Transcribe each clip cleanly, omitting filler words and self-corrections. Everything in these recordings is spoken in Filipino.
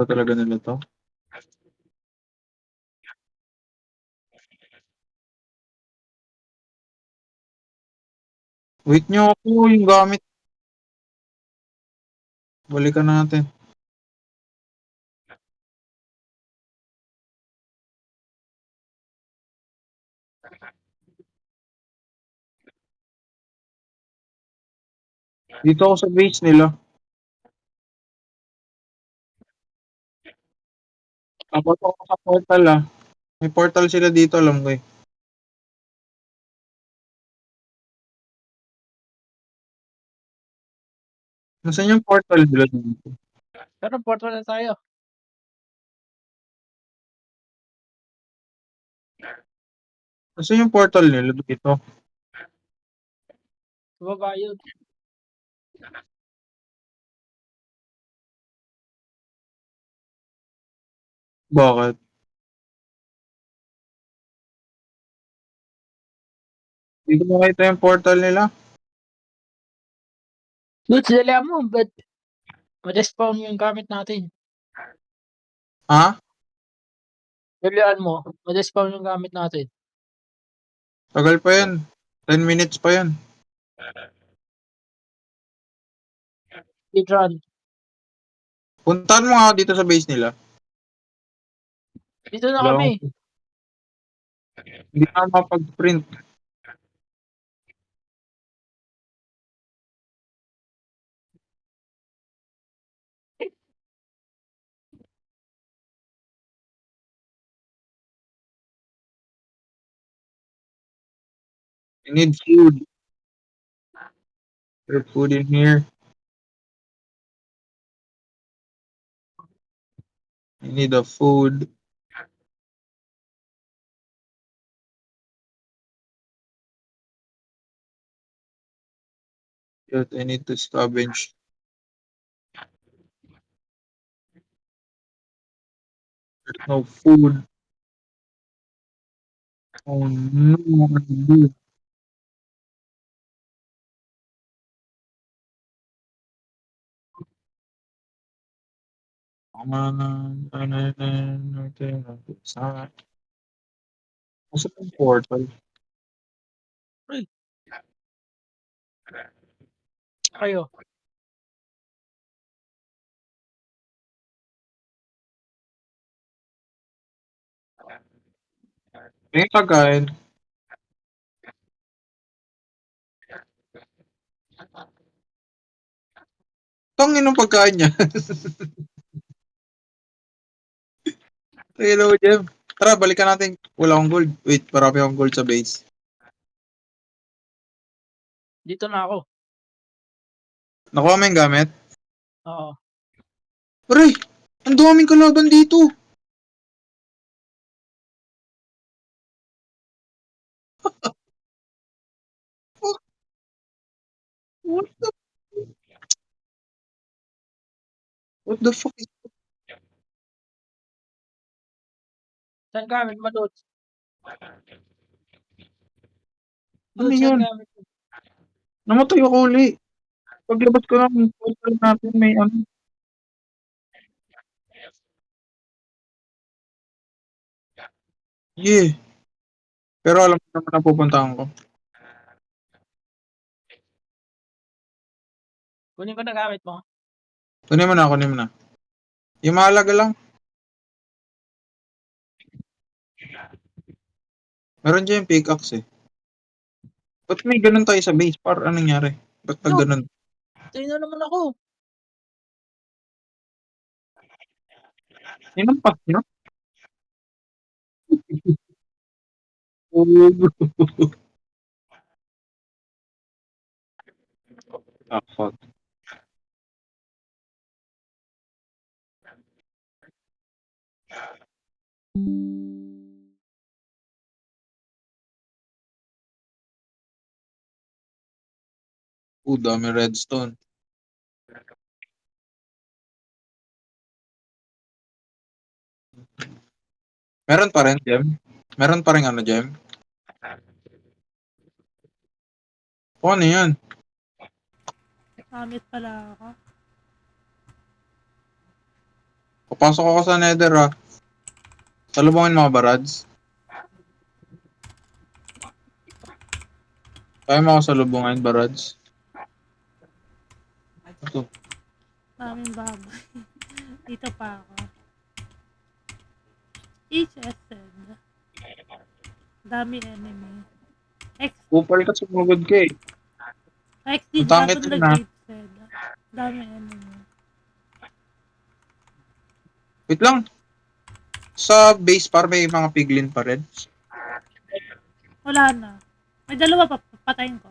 Ba talaga nila 'to? Wait niyo ako, yung gamit balikan natin. Dito ako sa base nila. Papasok ako sa portal, may portal sila dito alam ko, eh. Nasaan yung portal nila dito? Pero portal na tayo. Nasaan yung portal nila dito? Sa baba yun. Bakit? Di ko makita yung portal nila. Dude, dalihan mo. But ma-despawn yung gamit natin. Ha? Dalihan mo. Ma-despawn yung gamit natin. Tagal pa yan. 10 minutes pa yan. Speedrun. Puntahan mo nga ako dito sa base nila. Dito na Wala kami. akong hindi na ako makapag-sprint. I need food. There's food in here. I need a food. Yet I need to scavenge. There's no food. Oh no, what to do? Sa Nasaan yung portal? Uy, kayo. May pagkain. Tangin ng pagkain niya. Hello, Jem. Tara, balikan natin. Wala akong gold. Wait, marami akong gold sa base. Dito na ako. Nakuha mo yung gamit? Oo. Aray! Ang daming kalaban dito! Fuck! What the, what the fuck is... Saan gamit mo, Dude? Ano Dude, saan yun? gamit mo? Namatay ako uli. Paglabas ko ng portal natin, may ano. Yeah. Pero alam ko naman na pupuntahan ko. Kunin ko na gamit mo. Kunin mo na, kunin mo na. Yung mahalaga lang. Meron dyan yung pickaxe eh. Ba't may ganun tayo sa base? Par, anong nangyari? Ba't nag Dude, ganun? tayo na naman ako. Hinampas nyo? Ah, fuck. Dami redstone. Meron pa rin, Jem? Meron pa rin ano, Jem? O, ano yan? Gamit pala ako. Papasok ako sa nether ah. Salubungin mga barads. Kaya mo ako salubungin, barads. Ito. Daming baboy. Dito pa ako. HSN. Dami enemy. X, Kupal ka, sumugod ka eh. XD Ang tangit Dragon rin, Lord ah. 8 said. Dami enemy. Wait lang. Sa base par may mga piglin pa rin. Wala na. May dalawa pa, patayin ko.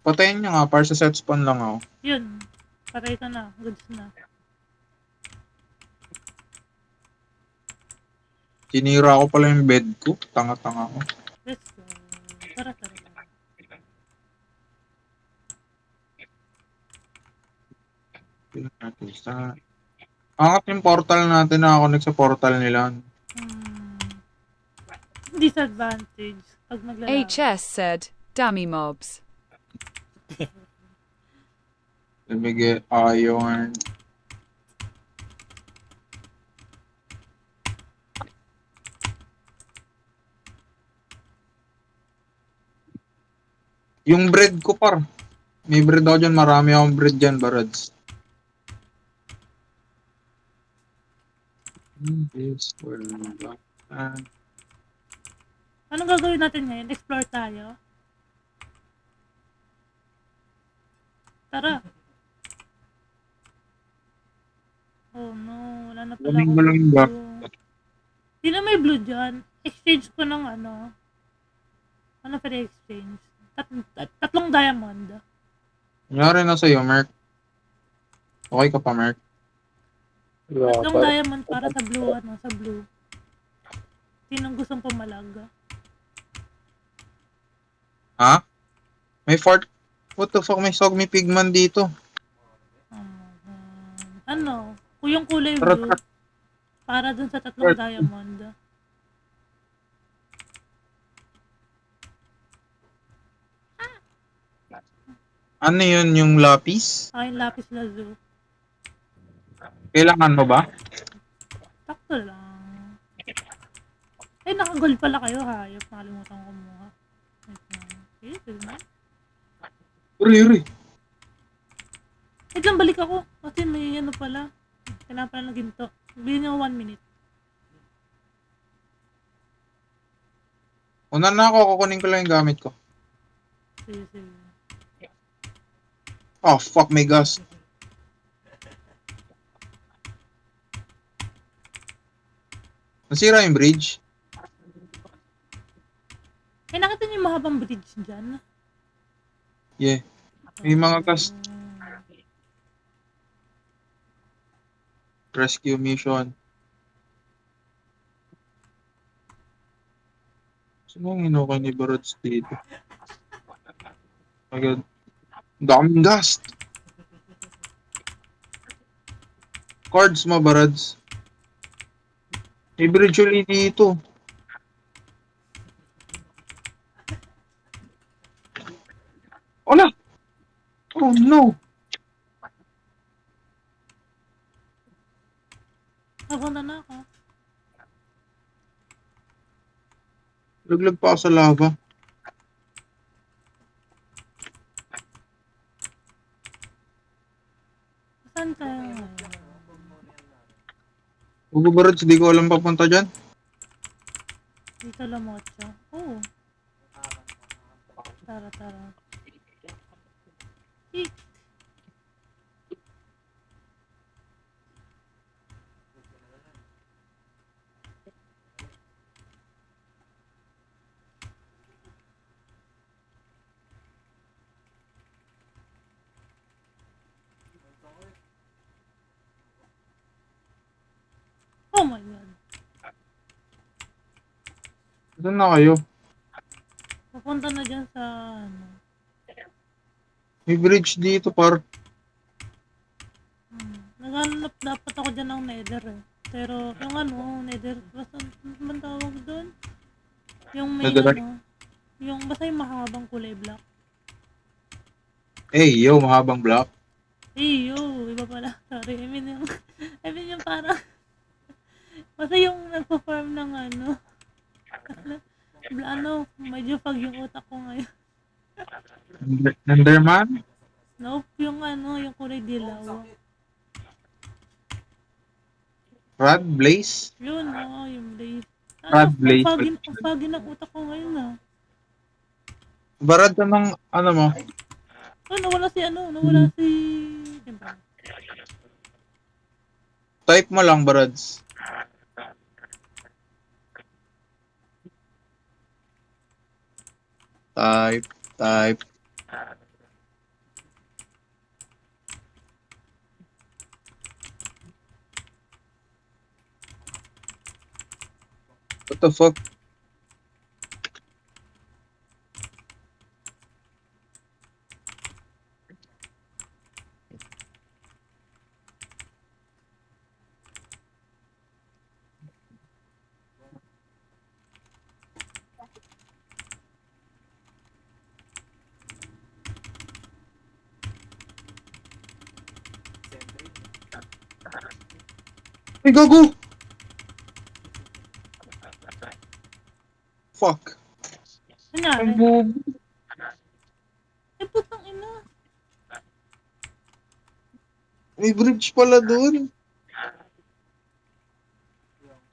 Patayin nyo nga, para sa set spawn lang ako. Yun. Patay ko na. Goods na. Sinira ko pala yung bed ko. Tanga-tanga ko. Let's go. Tara, tara, tara. Tingnan natin sa... Angat yung portal natin, nakakonect sa portal nila. Disadvantage. Pag naglalaban. HS said, dummy mobs. Let me get iron. Yung bread ko par. May bread ako dyan. Marami akong bread dyan, barads. This will Anong gagawin natin ngayon? Explore tayo? Tara. Oh no, wala na pala Kunin akong mo lang yung block. blue. Sino may blue dyan? Exchange ko ng ano. Ano pwede exchange? Tatlong diamond. Nangyari na sa'yo, Merc. Okay ka pa, Merc? Tatlong diamond para sa blue, ano, sa blue. Sinong gustong pumalaga? Ha? May fort... What the fuck? May sogmy pigman dito. Ano? Yung kulay Tara, blue. tara. Para dun sa tatlong diamond. Ano yun, yung lapis? Ay, lapis lazuli. Kailangan mo ba? Takto lang. Eh, nakagold pala kayo, hayop. Nakalimutan ko kumuha. Wait lang. Okay, tignan. Uri. Wait lang, balik ako. Kasi may ano pala. Kailangan pala ng ginto. Bilhin niyo 1 minute. Una na ako, kukunin ko lang yung gamit ko. Sige, sige. Oh, fuck, may gas. Nasira yung bridge. Eh, nakita niyo yung mahabang bridge dyan? Yeah. May mga gas. Rescue mission. Sino ang inukay ni Barots dito? Agad. Daming gas. Cards mo, Barads. May bridge ulit dito. Wala! Oh no! Napunta na ako. Laglag pa ako sa lava. Saan tayo ngayon? Hugo Barads, di ko alam papunta dyan. Dito Lamocha. Oh. Tara, tara. Eek. Oh my god. Saan na kayo? Papunta na dyan sa ano. May bridge dito, par. Naghanap dapat ako dyan ng nether eh. Pero yung ano, nether, basta ano man tawag doon? Yung may Netherite? ano, yung basta yung mahabang kulay black. Hey, yo, mahabang block. Yo, iba pala. Sorry, I mean yung parang, basta yung nagpa-farm ng medyo fag yung utak ko ngayon. Enderman? Nope, yung yung kulay dilaw. Rad Blaze? Yun, yung blaze. Rad Blaze. Ang foggy ng utak ko ngayon Barad ka ng ano mo? nawala si, siyempre. Type mo lang, Barads. Type. What the fuck? Ay, gago! Fuck. Kunyari, Ang bobo. putang ina. May bridge pala dun.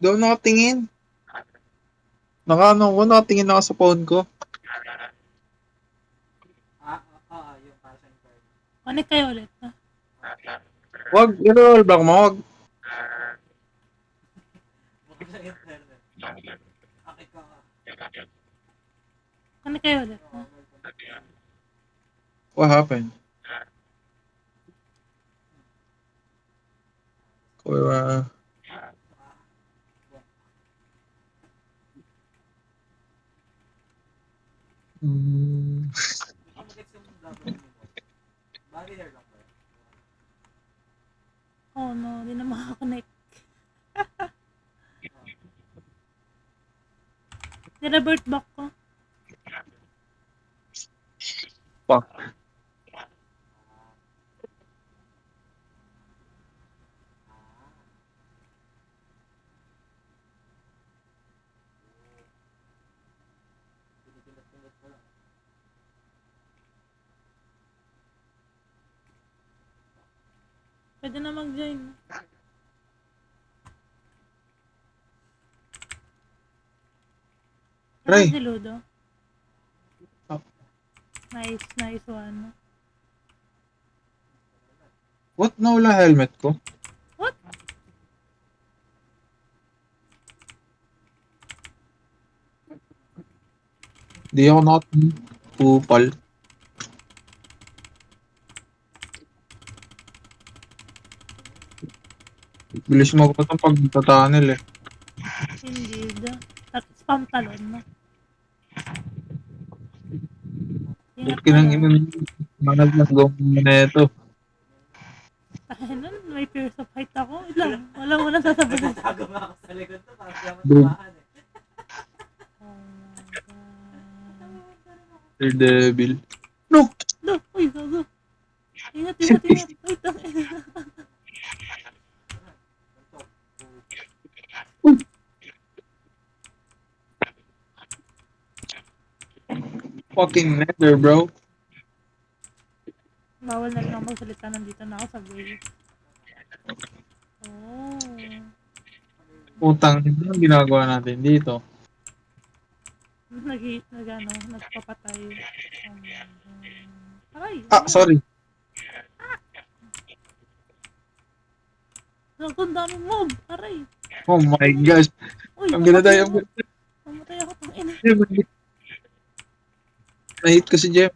Daw nakatingin. Nakatingin ako sa phone ko. Connect kayo ulit. Wag, i-roll back mo. Wag. Connect kayo ulit. What happened? Kuya. Hmm. Oh no, di na makakonect. Nirevert back ko. Fuck. Pwede na mag-join. Ray. Si Ludo. Oh. Nice one. What? Nawala helmet ko? What? Di ako Kupal. Bilis mo ko itong pagtatunnel eh. Indeed. Spam talon, no? Ingat Ba't kinang ka lang. manag ng gawin na ito? Nun, may fears of height ako. Wait lang. Walang sasabihin. Nagtatago nga ako sa likod to para di ako Boom. matamaan eh. Oh my God. Daredevil. No! Do, uy, gago. Ingat. Wait lang. Fucking nether, bro. Bawal na rin ako magsalita. Nandito na ako sa base. Oh. Utang, ano ginagawa natin dito? Nagpapatay. Aray! Sorry. Ang daming mob! Aray! Oh my gosh. Uy! I'm gonna die. Mamatay ako pang ina. Na-hit ko si Jem.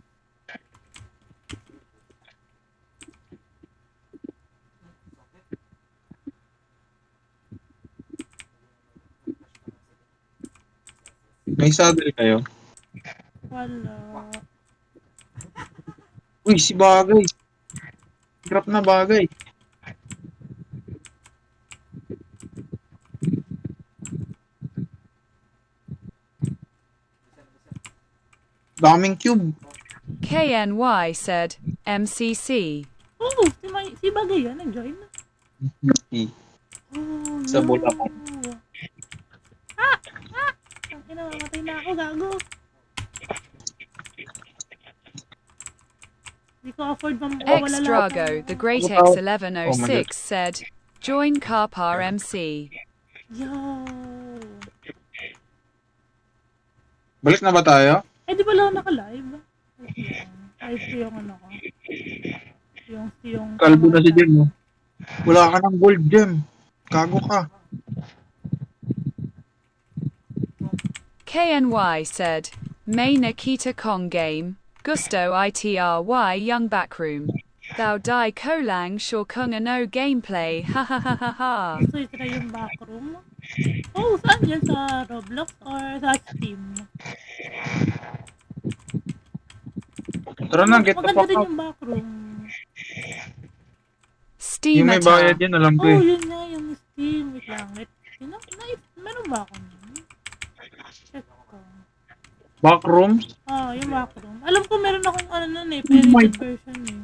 May saddle kayo? Wala. Uy, si Bagay. Grab na Bagay. Daming cube. KNY said, MCC. Oh! Si Si Bagay yan, nag-join. Oh, Sa bola ko. Ang ina, mamatay na ako, gago. Hindi ko afford mawala Xdrago, the Great X1106, said, Join Carpar MC. Yo. Balik na ba tayo? Eh, di ba lang naka-live? Live ko yung ano ko. Yung Kalbo na si Jem, oh. Wala ka ng gold, Jem. Kago ka. KNY said, May Nikita Kong game, Gusto ITRY Young Backroom. Thou Dai Kolang Shor Kung Ano gameplay, ha ha ha ha ha. Gusto i-try yung backroom. Oh, saan yan? Sa Roblox or sa Steam? Tara na, get the Maganda fuck rin out. yung backroom. Steam Yung may bayad attack. yan, alam ko Oh, eh. yun nga, yung Steam. Wait lang. Meron ba ako nun? Check ko. Backrooms? Yung backroom. Alam ko meron akong ano nun eh, my pirated version eh.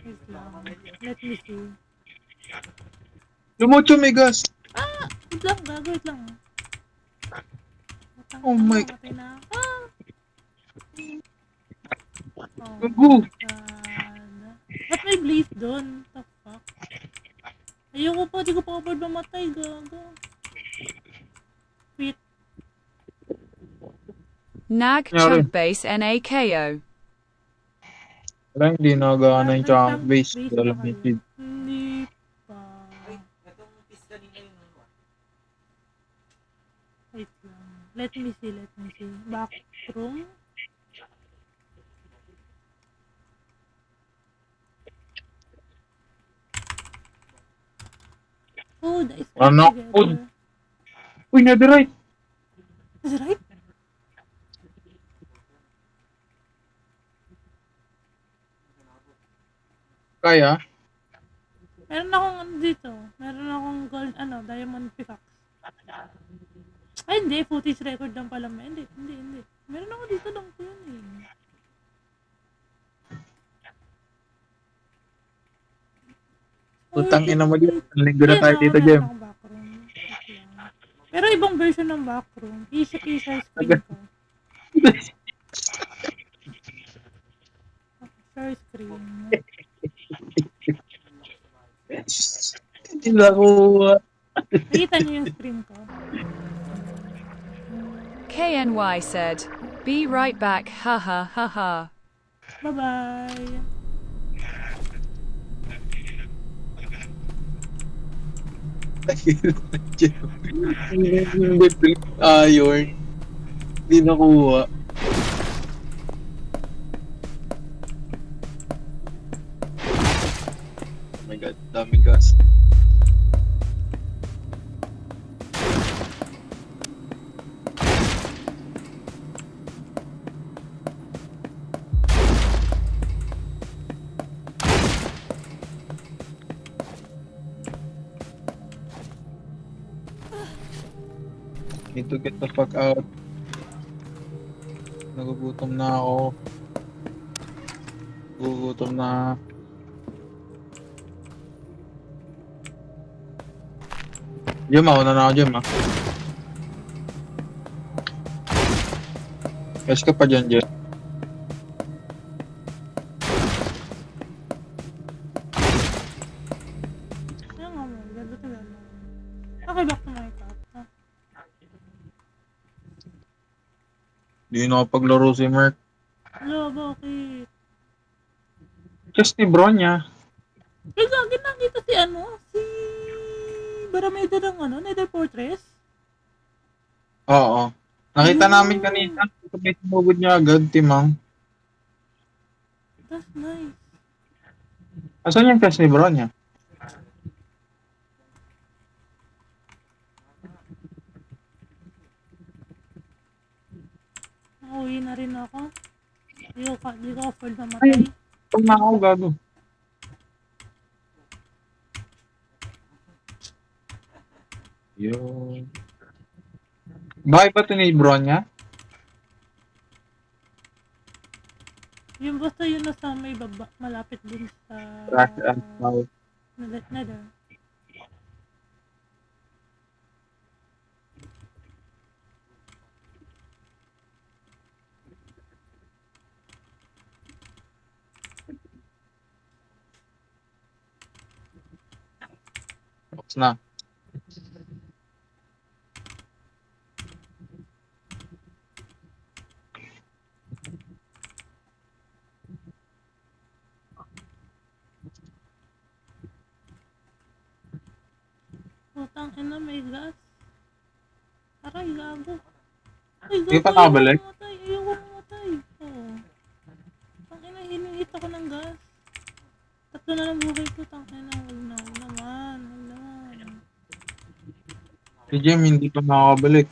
Wait lang. Let me see. Lumocho Megas. Wait lang, gago, wait lang. Oh my- Matay na ako. Oh Gago. my God. Ba't may blaze doon? The fuck? Ayoko pa, di ko pa afford mamatay, gago. Wait. Nag Yari. Chunk Base NAKO. Wala, hindi nagana yung chunk base. Base Alam na niyo, kayo? Hindi pa. Ay, itong piece kanina yun. Wait lang. Let me see. Backroom? Food, I spent Ano? together. Food? Uy, netherite. Is it right? Kaya? Meron akong ano dito. Meron akong gold, diamond pickaxe. Ay, hindi. Footage record lang pala. Hindi. Meron ako dito lang ko yun eh. Utang ina mo dito. Linggo na Ayun, tayo dito, meron Jem. akong backroom. Wait lang. Pero ibang version ng backroom. I-share screen ko. Share screen. Hindi na ako. Nakita niyo yung screen ko. KNY said, Be right back, ha ha ha ha. Bye-bye. Iron. Hindi nakuha. Oh my god, daming gas. Need to get the fuck out. Nagugutom na ako. Nagugutom na. Jim, ako na ako, Jim, ah. Yes ka pa dyan, Jim. Ayun nga mo. Ganda ka lang. Okay, back to my top. Hindi na ako paglaro si Merc. Hello, bakit? Just ni Bronya. Eh, gagawin nakita si si Barameda ng Nether Fortress. Oo. Nakita Ayun. namin kanina. Ito may tumugod niya agad, Timang. That's nice. Asan yung test ni Bronya? Nakauwi na rin ako. Di ko afford mamatay. Ito na ako, gago. Yun. Bakit ba ito ni Bronya? Yung basta yun nasa may baba, malapit din sa Trash and foul. nether. Tapos na. Putang ina, may gas. Aray, gago. Ay, Hindi gago, pa nakabalik? ayoko mamatay. Oo. Tangina, hinihit ako ng gas. Tatlo na lang buhay ko, tangina. Wag naman. Si Jem hindi pa nakakabalik.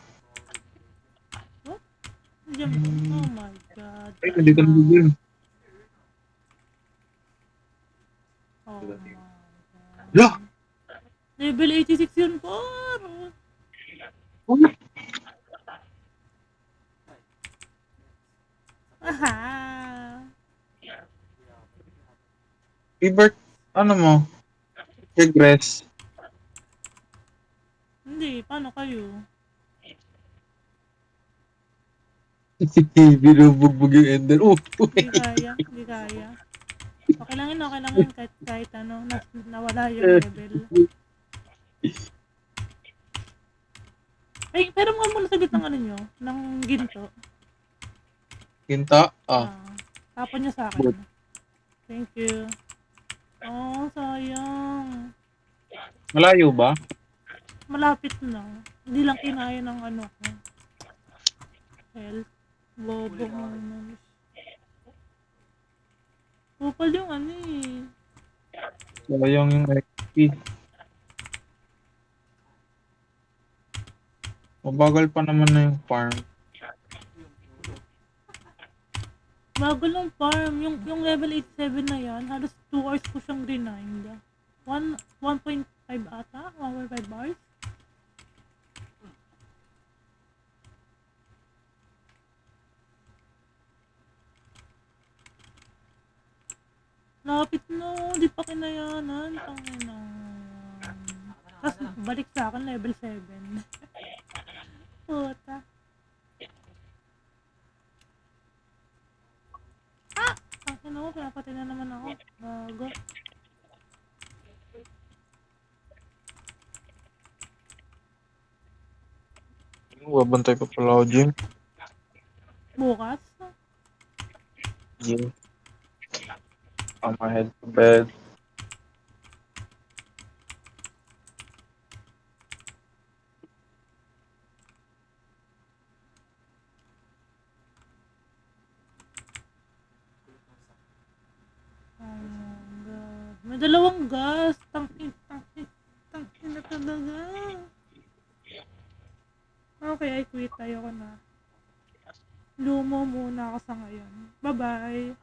Diyan ba? Oh my god. Ay, hindi ka na si Jem. Oh my god. Yeah! Level 86 yun, par. Uy! Aha. Ibert, ano mo? Regress. Hindi, paano kayo? Binubugbog yung Ender. Hindi kaya, hindi kaya. Okay lang yun, kahit ano, nawala yung level. Ay, pero mga muna sagot ng ano nyo, ng ginto. Kinta? Ah. Tapon nyo sa akin. Thank you. Oh, sayang. Malayo ba? Malapit na. Hindi lang kinaya ng ano ko. Health. Bobo mo naman. Kupal yung ano eh. Sayang yung XP. Mabagal pa naman na yung farm. Bago lang farm. Yung level 87 na yan, halos 2 hours ko siyang grind. 1.5 ata? 1.5 hours? Lapit na, di pa kinayanan. Tangina. Tapos balik sa akin level 7. Puta. Tangina mo, pinapatay na naman ako. Bago. Babantay pa pala ako, Jim. Bukas. Jim. I'm head to bed. May dalawang gas. Tangin na talaga. Okay, I quit. Ayoko na. Lumo muna ako sa ngayon. Bye-bye.